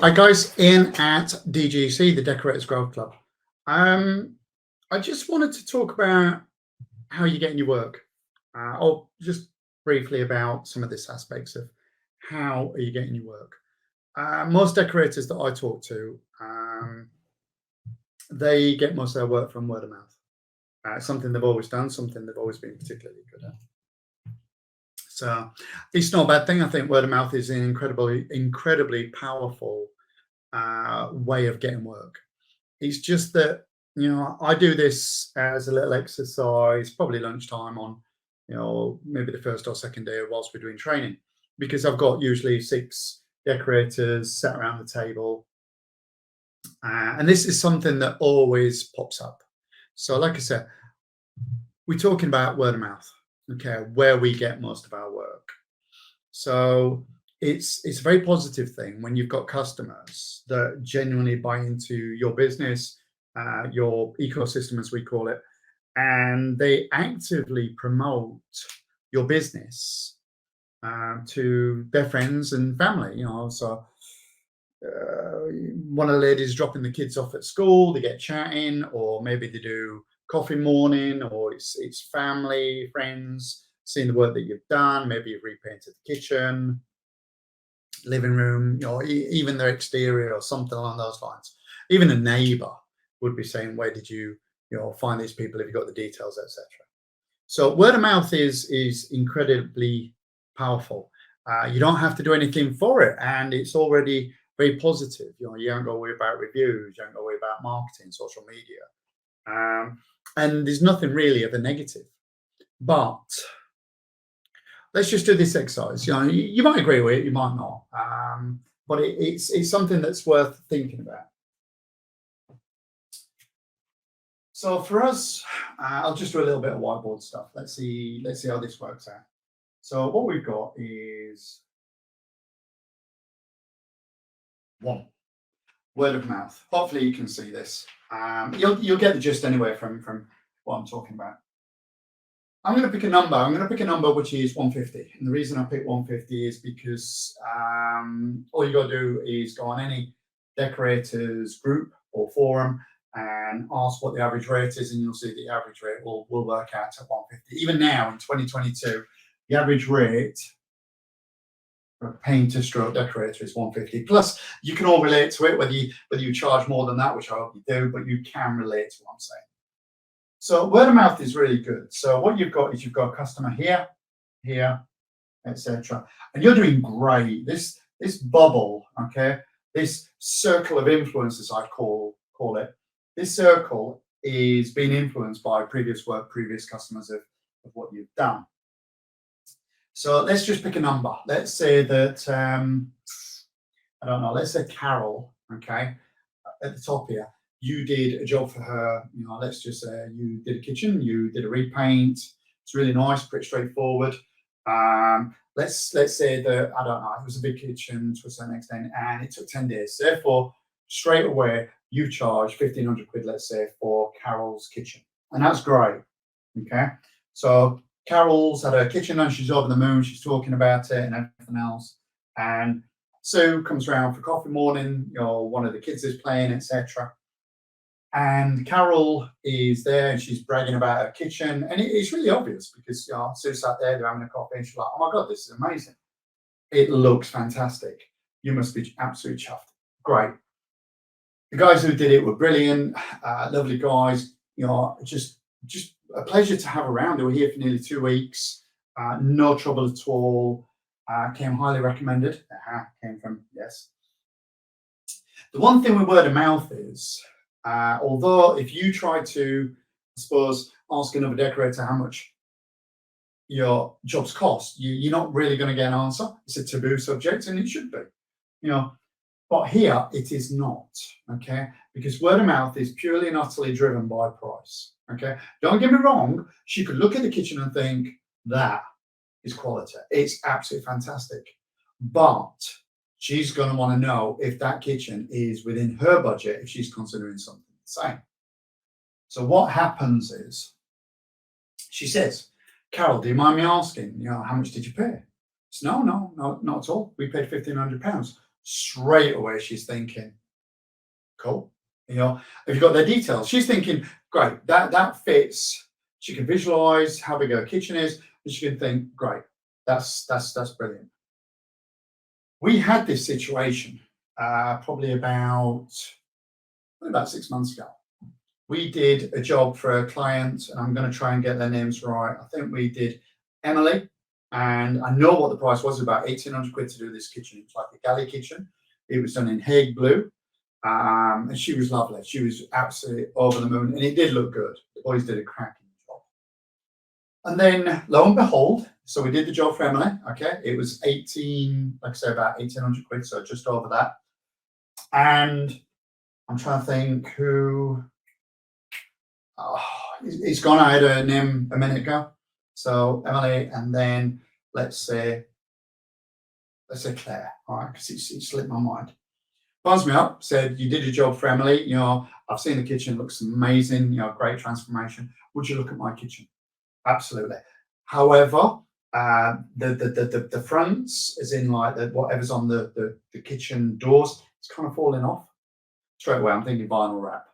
Hi guys, Ian at DGC, the Decorators Growth Club. I just wanted to talk about how you get in your work, or just briefly about some of these aspects of how are you getting your work. Most decorators that I talk to, they get most of their work from word of mouth. Something they've always done, something they've always been particularly good at. So it's not a bad thing. I think word of mouth is an incredibly powerful way of getting work. It's just that, I do this as a little exercise, probably lunchtime on, maybe the first or second day whilst we're doing training, because I've got usually 6 decorators sat around the table. And this is something that always pops up. So like I said, we're talking about word of mouth, okay, where we get most of our work. So it's a very positive thing when you've got customers that genuinely buy into your business, your ecosystem, as we call it, and they actively promote your business to their friends and family. So one of the ladies dropping the kids off at school, they get chatting, or maybe they do coffee morning, or it's family, friends, seeing the work that you've done. Maybe you've repainted the kitchen, living room, even their exterior or something along those lines. Even a neighbor would be saying, where did you find these people, if you got the details, etc. So word of mouth is incredibly powerful. You don't have to do anything for it, and it's already very positive. You don't got to worry about reviews, you don't got to worry about marketing, social media, and there's nothing really of a negative. But let's just do this exercise. You might agree with it, you might not, but it's something that's worth thinking about. So for us, I'll just do a little bit of whiteboard stuff. Let's see how this works out. So what we've got is 1, word of mouth. Hopefully you can see this. You'll get the gist anyway from what I'm talking about. I'm going to pick a number. I'm going to pick a number which is 150. And the reason I pick 150 is because all you got to do is go on any decorators group or forum and ask what the average rate is, and you'll see the average rate will work out at 150. Even now in 2022, the average rate for a painter stroke decorator is 150. Plus, you can all relate to it, whether you charge more than that, which I hope you do, but you can relate to what I'm saying. So word of mouth is really good. So what you've got is you've got a customer here, etc. And you're doing great. This bubble, okay, this circle of influence, as I call it, this circle is being influenced by previous work, previous customers of what you've done. So let's just pick a number. Let's say that, I don't know, let's say Carol, okay, at the top here. You did a job for her, let's just say you did a kitchen, you did a repaint. It's really nice, pretty straightforward. Let's say that, I don't know, it was a big kitchen to a certain extent and it took 10 days. Therefore, straight away, you charge 1,500 quid, let's say, for Carol's kitchen. And that's great, okay? So Carol's had her kitchen and she's over the moon, she's talking about it and everything else. And Sue comes around for coffee morning, one of the kids is playing, etc. And Carol is there and she's bragging about her kitchen. And it's really obvious because Sue sat there, they're having a coffee and she's like, oh my God, this is amazing. It looks fantastic. You must be absolutely chuffed. Great. The guys who did it were brilliant, lovely guys, just a pleasure to have around. They were here for nearly 2 weeks, no trouble at all, came highly recommended. Came from, yes. The one thing with word of mouth is, although if you try to, I suppose, ask another decorator how much your jobs cost, you're not really going to get an answer. It's a taboo subject, and it should be, But here it is not, okay? Because word of mouth is purely and utterly driven by price, okay? Don't get me wrong. She could look at the kitchen and think that is quality. It's absolutely fantastic. But she's going to want to know if that kitchen is within her budget, if she's considering something the same. So what happens is she says, Carol, do you mind me asking, how much did you pay? No, not at all. We paid £1,500. straight away she's thinking, cool. You know, if you've got their details, she's thinking, great, that fits. She can visualize how big her kitchen is, and she can think, great, that's brilliant. We had this situation probably about 6 months ago. We did a job for a client, and I'm going to try and get their names right. I think we did Emily, and I know what the price was, about 1,800 quid to do this kitchen. It was like a galley kitchen. It was done in Hague blue, and she was lovely. She was absolutely over the moon, and it did look good. The boys did a cracking job. And then, lo and behold, so we did the job for Emily. Okay, it was like I say, about 1,800 quid, so just over that. And I'm trying to think who. It's gone. I had her name a minute ago. So Emily, and then let's say Claire. All right, because it slipped my mind. Phones me up, said, you did a job for Emily. You know, I've seen the kitchen, looks amazing. You know, great transformation. Would you look at my kitchen? Absolutely. However, the fronts, as in like whatever's on the kitchen doors, it's kind of falling off. Straight away, I'm thinking vinyl wrap.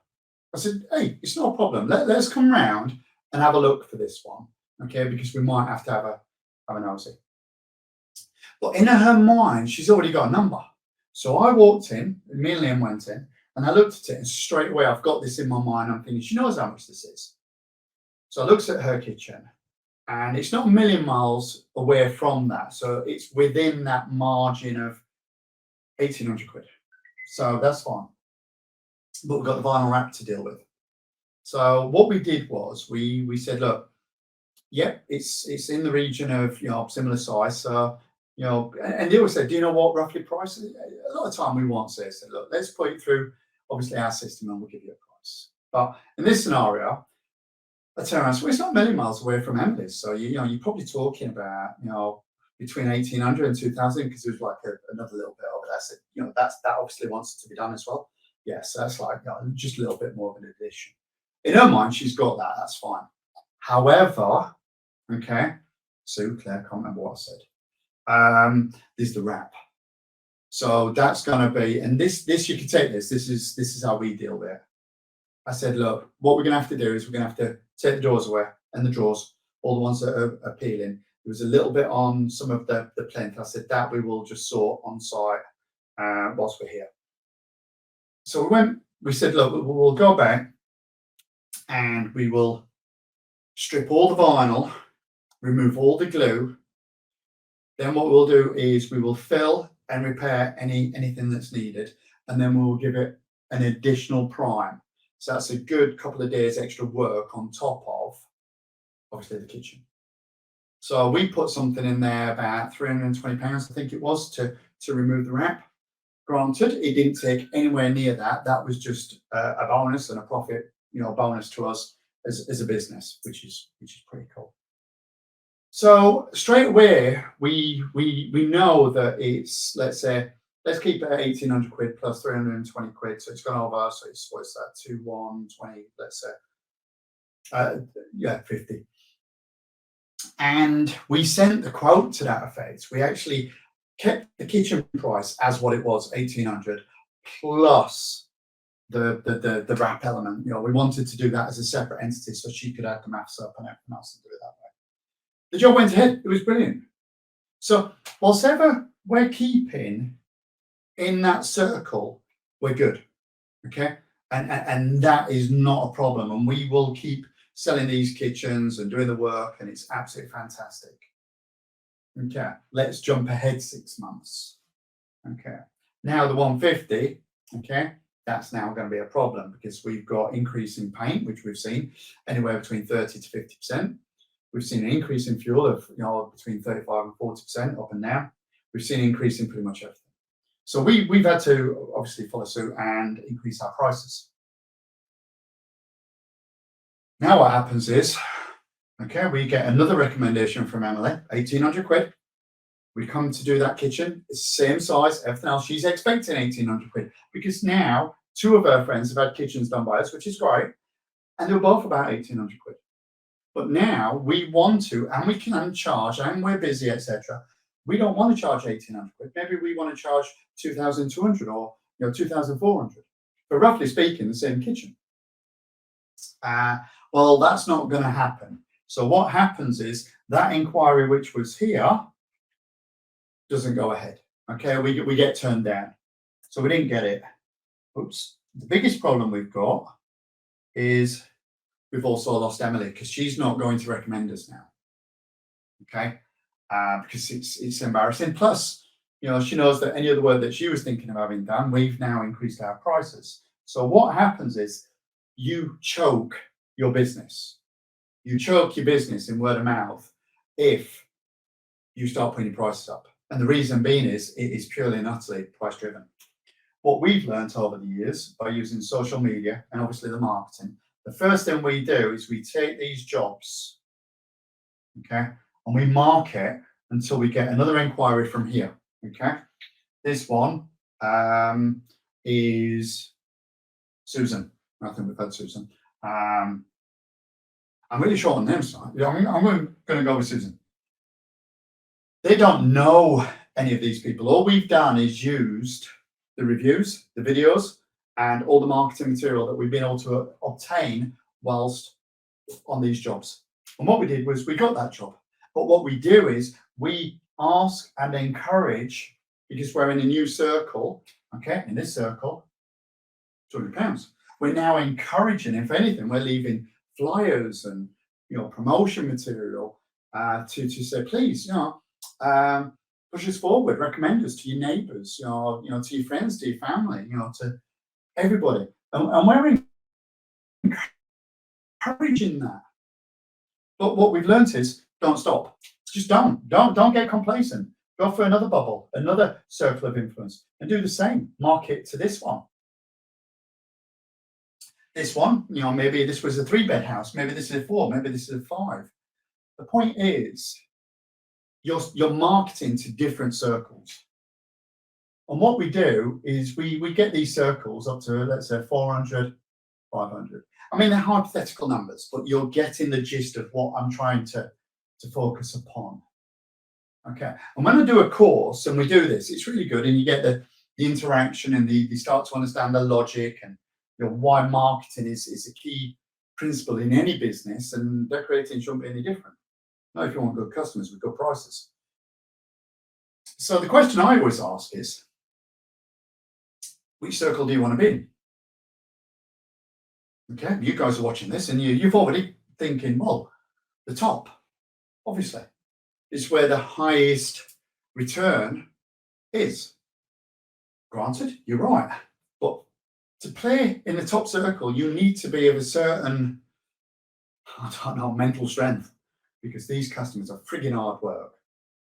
I said, hey, it's not a problem. Let's come round and have a look for this one, okay? Because we might have to have a nosy. But in her mind, she's already got a number. So I walked in, me and Liam went in, and I looked at it, and straight away I've got this in my mind. I'm thinking, she knows how much this is. So I looked at her kitchen, and it's not a million miles away from that. So it's within that margin of 1,800 quid. So that's fine. But we've got the vinyl wrap to deal with. So what we did was we said, look, yep, it's in the region of, you know, similar size. So, you know, and they always said, do you know what roughly price is? A lot of time we won't say, so look, let's put it through obviously our system and we'll give you a price. But in this scenario, I turn around, so it's not a million miles away from Emily's. So you know, you're probably talking about, you know, between 1,800 and 2,000, because there's like another little bit over there. So, you know, that obviously wants to be done as well. Yes, that's like, you know, just a little bit more of an addition. In her mind, she's got that. That's fine. However, okay, Sue, Claire, can't remember what I said. There's the wrap. So that's going to be, and this you can take this. This is how we deal with it. I said, look, what we're going to have to do is we're going to have to take the doors away and the drawers, all the ones that are peeling. There was a little bit on some of the plinth. I said that we will just sort on site whilst we're here. So we said, look, we'll go back and we will strip all the vinyl, remove all the glue. Then what we'll do is we will fill and repair anything that's needed. And then we'll give it an additional prime. So that's a good couple of days extra work on top of, obviously, the kitchen. So we put something in there about £320, I think it was, to remove the wrap. Granted, it didn't take anywhere near that. That was just a bonus and a profit, you know, bonus to us as a business, which is pretty cool. So straight away, we know that it's, let's say, let's keep it at 1,800 quid plus 320 quid. So it's gone over. So it's, what's that? 2,120, let's say. Yeah, 50. And we sent the quote to that effect. We actually kept the kitchen price as what it was, 1,800 plus the wrap element. You know, we wanted to do that as a separate entity so she could add the maths up and everything else and do it that way. The job went ahead. It was brilliant. So whilst ever we're keeping in that circle, we're good. Okay, and that is not a problem. And we will keep selling these kitchens and doing the work, and it's absolutely fantastic. Okay, let's jump ahead 6 months. Okay, now the 150, okay, that's now going to be a problem because we've got increase in paint, which we've seen anywhere between 30 to 50%. We've seen an increase in fuel of, you know, between 35 and 40% up and down. We've seen an increase in pretty much everything. So we've had to obviously follow suit and increase our prices. Now what happens is, okay, we get another recommendation from Emily, 1,800 quid. We come to do that kitchen, it's the same size, everything else. She's expecting 1,800 quid because now 2 of her friends have had kitchens done by us, which is great, and they were both about 1,800 quid. But now we want to, and we can charge, and we're busy, etc. we don't want to charge 1,800 quid. Maybe we want to charge 2,200 or 2,400 for, roughly speaking, the same kitchen. Well, that's not going to happen. So what happens is that inquiry, which was here, doesn't go ahead. Okay, we get turned down. So we didn't get it. Oops. The biggest problem we've got is we've also lost Emily because she's not going to recommend us now. Okay, because it's embarrassing. Plus, she knows that any other work that she was thinking of having done, we've now increased our prices. So what happens is you choke your business. You choke your business in word of mouth if you start putting your prices up. And the reason being is it is purely and utterly price driven. What we've learned over the years by using social media and obviously the marketing, the first thing we do is we take these jobs, okay, and we market until we get another inquiry from here. Okay, this one is Susan. I think we've had Susan. I'm really short on names. I'm going to go with Susan. They don't know any of these people. All we've done is used the reviews, the videos, and all the marketing material that we've been able to obtain whilst on these jobs. And what we did was we got that job. But what we do is we ask and encourage, because we're in a new circle, okay, in this circle, £200. We're now encouraging, if anything, we're leaving flyers and promotion material to say, please, push us forward, recommend us to your neighbours, to your friends, to your family, to everybody. And we're encouraging that. But what we've learned is don't stop. Just don't get complacent. Go for another bubble, another circle of influence, and do the same. Market to this one. This one, maybe this was a 3-bed house, maybe this is a 4, maybe this is a 5. The point is, you're marketing to different circles. And what we do is we get these circles up to, let's say, 400, 500. I mean, they're hypothetical numbers, but you're getting the gist of what I'm trying to focus upon. Okay. And when I do a course and we do this, it's really good. And you get the interaction and you start to understand the logic and why marketing is a key principle in any business, and decorating shouldn't be any different. Now, if you want good customers with good prices. So the question I always ask is, which circle do you want to be in? Okay, you guys are watching this and you've already thinking, well, the top, obviously, is where the highest return is. Granted, you're right. But to play in the top circle, you need to be of a certain, mental strength, because these customers are frigging hard work.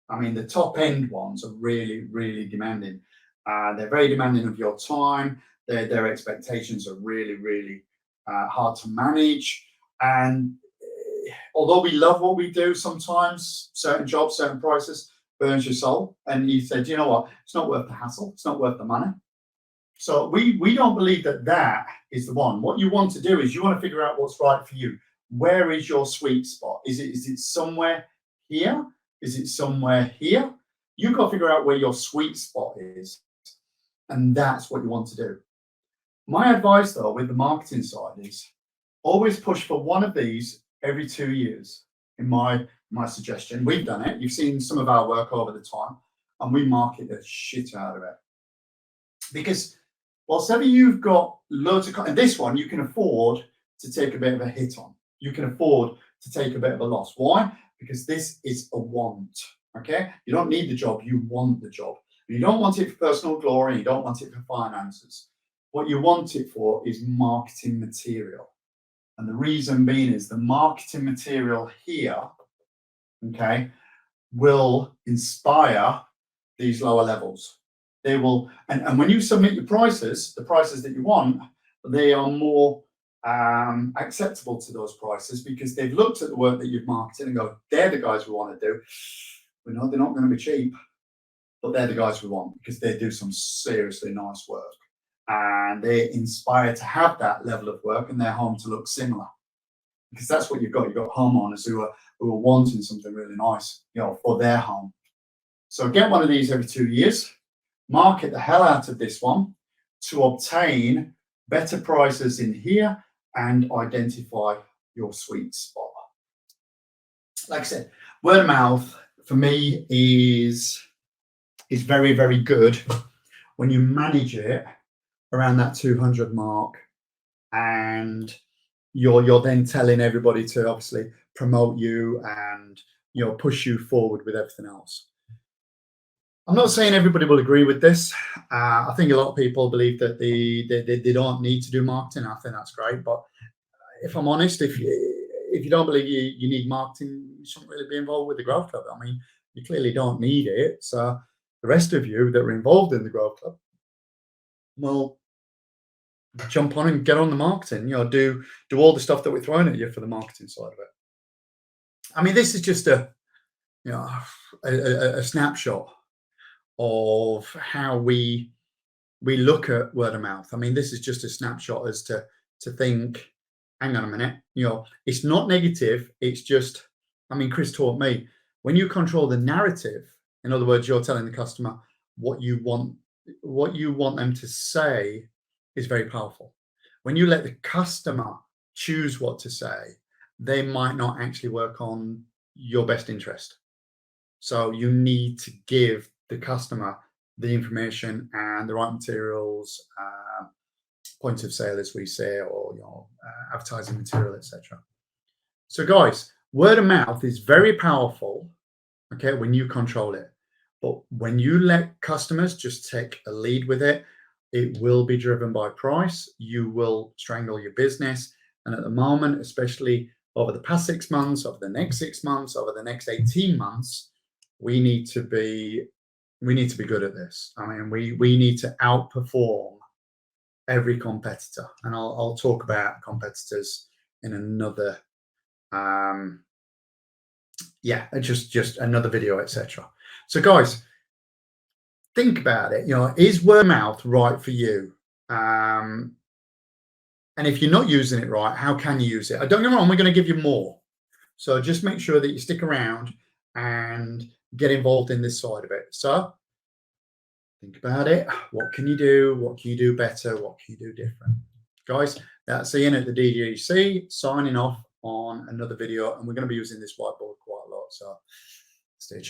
I mean, the top end ones are really, really demanding. They're very demanding of your time. Their expectations are really, really hard to manage. And although we love what we do, sometimes certain jobs, certain prices burns your soul. And you say, do you know what? It's not worth the hassle. It's not worth the money. So we don't believe that is the one. What you want to do is you want to figure out what's right for you. Where is your sweet spot? Is it somewhere here? Is it somewhere here? You've got to figure out where your sweet spot is. And that's what you want to do. My advice, though, with the marketing side is always push for one of these every 2 years. In my suggestion, we've done it. You've seen some of our work over the time, and we market the shit out of it. Because whilst ever you've got loads of, and this one you can afford to take a bit of a hit on. You can afford to take a bit of a loss. Why? Because this is a want. Okay, you don't need the job, you want the job. You don't want it for personal glory, you don't want it for finances. What you want it for is marketing material. And the reason being is the marketing material here, okay, will inspire these lower levels. They will, and when you submit your prices, the prices that you want, they are more acceptable to those prices because they've looked at the work that you've marketed and go, they're the guys we want to do. We know they're not going to be cheap, but they're the guys we want because they do some seriously nice work. And they're inspired to have that level of work and their home to look similar. Because that's what you've got. You've got homeowners who are wanting something really nice, for their home. So get one of these every 2 years, market the hell out of this one to obtain better prices in here and identify your sweet spot. Like I said, word of mouth for me is very, very good when you manage it around that 200 mark, and you're then telling everybody to obviously promote you and push you forward with everything else. I'm not saying everybody will agree with this. I think a lot of people believe that they don't need to do marketing. I think that's great, but if I'm honest, if you don't believe you need marketing, you shouldn't really be involved with the Growth Club. I mean, you clearly don't need it. So the rest of you that are involved in the Growth Club, well, jump on and get on the marketing. Do all the stuff that we're throwing at you for the marketing side of it. I mean, this is just a snapshot of how we look at word of mouth. I mean, this is just a snapshot as to think, hang on a minute, it's not negative. It's just, I mean, Chris taught me, when you control the narrative, in other words, you're telling the customer what you want them to say is very powerful. When you let the customer choose what to say, they might not actually work on your best interest. So you need to give the customer the information and the right materials, point of sale, as we say, or advertising material, etc. So guys, word of mouth is very powerful, okay, when you control it. But when you let customers just take a lead with it, it will be driven by price. You will strangle your business. And at the moment, especially over the past 6 months, over the next 6 months, over the next 18 months, we need to be good at this. I mean, we need to outperform every competitor. And I'll talk about competitors in another, just another video, etc. So guys, think about it. Is word of mouth right for you? And if you're not using it right, how can you use it? Don't get me wrong, we're going to give you more. So just make sure that you stick around and get involved in this side of it. So think about it. What can you do? What can you do better? What can you do different? Guys, that's Ian at the DGC signing off on another video. And we're going to be using this whiteboard quite a lot. So stay tuned.